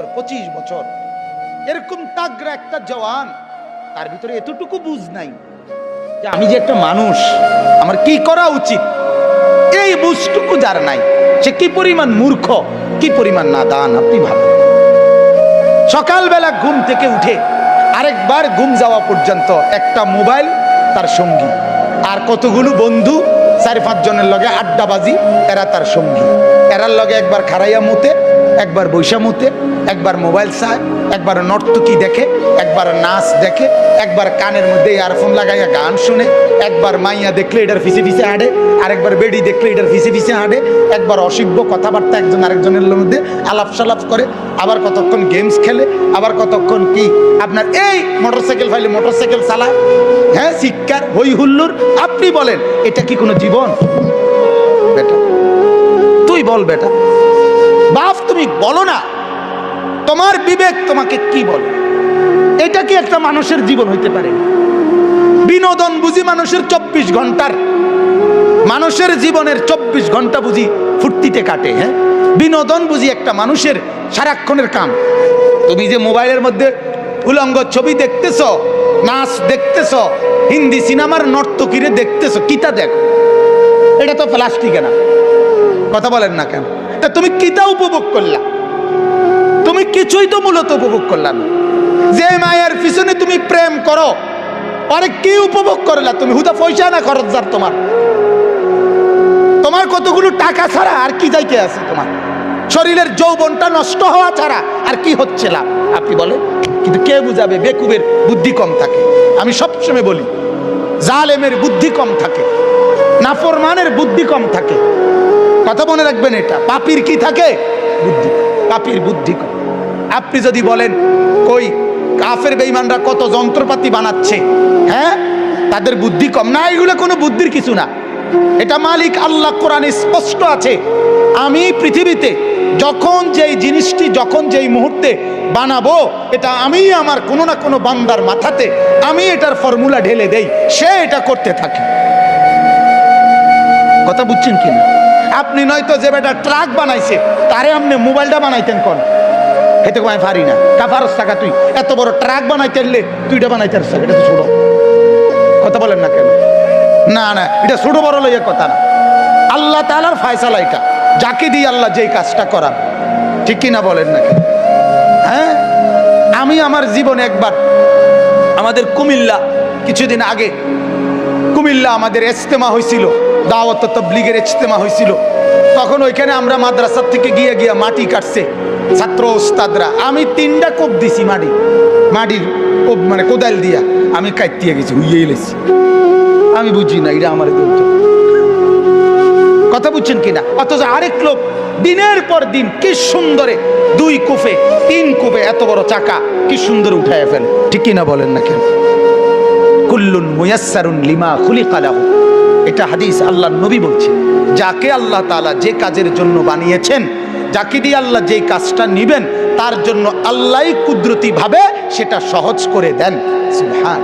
25 বছর এরকম তাগড়া একটা জওয়ান, তার ভিতরে এতটুকু বুঝ নাই যে আমি যে একটা মানুষ, আমার কি করা উচিত, এই বুঝটুকু যার নাই, সে কি পরিমাণ মূর্খ, কি পরিমাণ নাদান। আপনি ভাবেন, সকালবেলা ঘুম থেকে উঠে আরেকবার ঘুম যাওয়া পর্যন্ত একটা মোবাইল তার সঙ্গী, আর কতগুলো বন্ধু 4-5 জনের লগে আড্ডাবাজি, এরা তার সঙ্গী। এরার লগে একবার খারাইয়া মুতে, একবার বৈশা মুতে, একবার মোবাইল চায়, একবার নর্তকী দেখে, একবার নাচ দেখে, একবার কানের মধ্যে ইয়ারফোন লাগাইয়া গান শুনে, একবার মাইয়া দেখলে এটার ফিসে ফিসে হাঁটে, আরেকবার বেডি দেখলে এটার ফিসে ফিসে হাঁটে, একবার অসভ্য কথাবার্তা একজন আরেকজনের মধ্যে আলাপ সালাপ করে, আবার কতক্ষণ গেমস খেলে, আবার কতক্ষণ কি আপনার এই মোটরসাইকেল ফাইলে মোটরসাইকেল চালায়, হ্যাঁ, শিক্ষার হই হুল্লোর। আপনি বলেন এটা কি কোনো জীবন? বেটা তুই বল, বেটা বাপ তুমি বলো না, তোমার বিবেক তোমাকে কি বলে? এটা কি একটা মানুষের জীবন হইতে পারে? বিনোদন বুঝি মানুষের 24 ঘন্টার, মানুষের জীবনের 24 ঘন্টা বুঝি ফুর্তিতে কাটে? হ্যাঁ, বিনোদন বুঝি একটা মানুষের সারাক্ষণের কাম? তুমি যে মোবাইলের মধ্যে উলঙ্গ ছবি দেখতেছ, নাচ দেখতেছ, হিন্দি সিনেমার নর্তকীরে দেখতেছ, কিতা দেখো? এটা তো প্লাস্টিকে না, কথা বলেন না কেন? তা তুমি কিতা উপভোগ করলা? তুমি কিছুই তো মূলত উপভোগ করলা না। যে মায়ের পিছনে তুমি প্রেম করো, আরে কি উপভোগ করলা তুমি? হুদা পয়সা না খরচ যার তোমার, তোমার কতগুলো টাকা ছাড়া আর কি যাইতে আছে? তোমার শরীরের যৌবনটা নষ্ট হওয়া ছাড়া আর কি হচ্ছে লাভ? আপনি বলেন। কিন্তু কে বুঝাবে? বেকুবের বুদ্ধি কম থাকে। আমি সবসময় বলি, জালেমের বুদ্ধি কম থাকে, নাফরমানের বুদ্ধি কম থাকে। কথা মনে রাখবেন, এটা পাপীর কি থাকে? বুদ্ধি। পাপীর বুদ্ধি কম। আপনি যদি বলেন কই কাফের বেঈমানরা কত যন্ত্রপাতি বানাচ্ছে, হ্যাঁ, তাদের বুদ্ধি কম না? এগুলো কোনো বুদ্ধির কিছু না। এটা মালিক আল্লাহ কোরআনে স্পষ্ট আছে, আমি পৃথিবীতে যখন যেই জিনিসটি যখন যেই মুহূর্তে বানাবো, এটা আমি আমার কোনো না কোনো বান্দার মাথাতে আমি এটার ফর্মুলা ঢেলে দেই, সে এটা করতে থাকে। কথা বুঝছেন কিনা? আপনি নয়তো যে বেটা ট্রাক বানাইছে তারে আপনি মোবাইলটা বানাইতেন কোন? হেতে কমায় পারি না, কাফারস টাকা তুই এত বড় ট্রাক বানাইতে পারলে তুইটা বানাইতে পারছ, এটা তো ছোট। কথা বলেন না কেন? না না, এটা ছোট বড় লইয়া কথা না, আল্লাহ তাআলার ফয়সালা এটা, যাকে দিয়ে আল্লাহ যেই কাজটা করান, ঠিক কিনা বলেন না কেন? হ্যাঁ, আমি আমার জীবনে একবার আমাদের কুমিল্লা কিছুদিন আগে কুমিল্লা আমাদের ইজতেমা হয়েছিল, দাওয়াত তাবলীগের ইজতেমা হয়েছিল। তখন ওইখানে আমরা মাদ্রাসার থেকে গিয়ে মাটি কাটছে ছাত্র ওস্তাদরা। আমি 3টা কোপ দিছি, মাটির কোপ, মানে কোদাল দিয়া আমি কাটতে গেছি, হুইয়ে এলেছি। আমি বুঝি না এটা আমার দৌড়। কথা বুঝছেন কিনা? অথচ আরেক লোক দিনের পর দিন কি সুন্দরে 2 কোপে 3 কোপে এত বড় চাকা কি সুন্দর উঠায় ফেলে, ঠিক কিনা বলেন না কেন? কুল্লুন মুয়াসসারুন লিমা খুলিকা লাহু, এটা হাদিস, আল্লাহর নবী বলছেন, যাকে আল্লাহ তাআলা যে কাজের জন্য বানিয়েছেন, যাকে দিয়ে আল্লাহ যেই কাজটা নিবেন, তার জন্য আল্লাহই কুদরতি ভাবে সেটা সহজ করে দেন। সুবহান।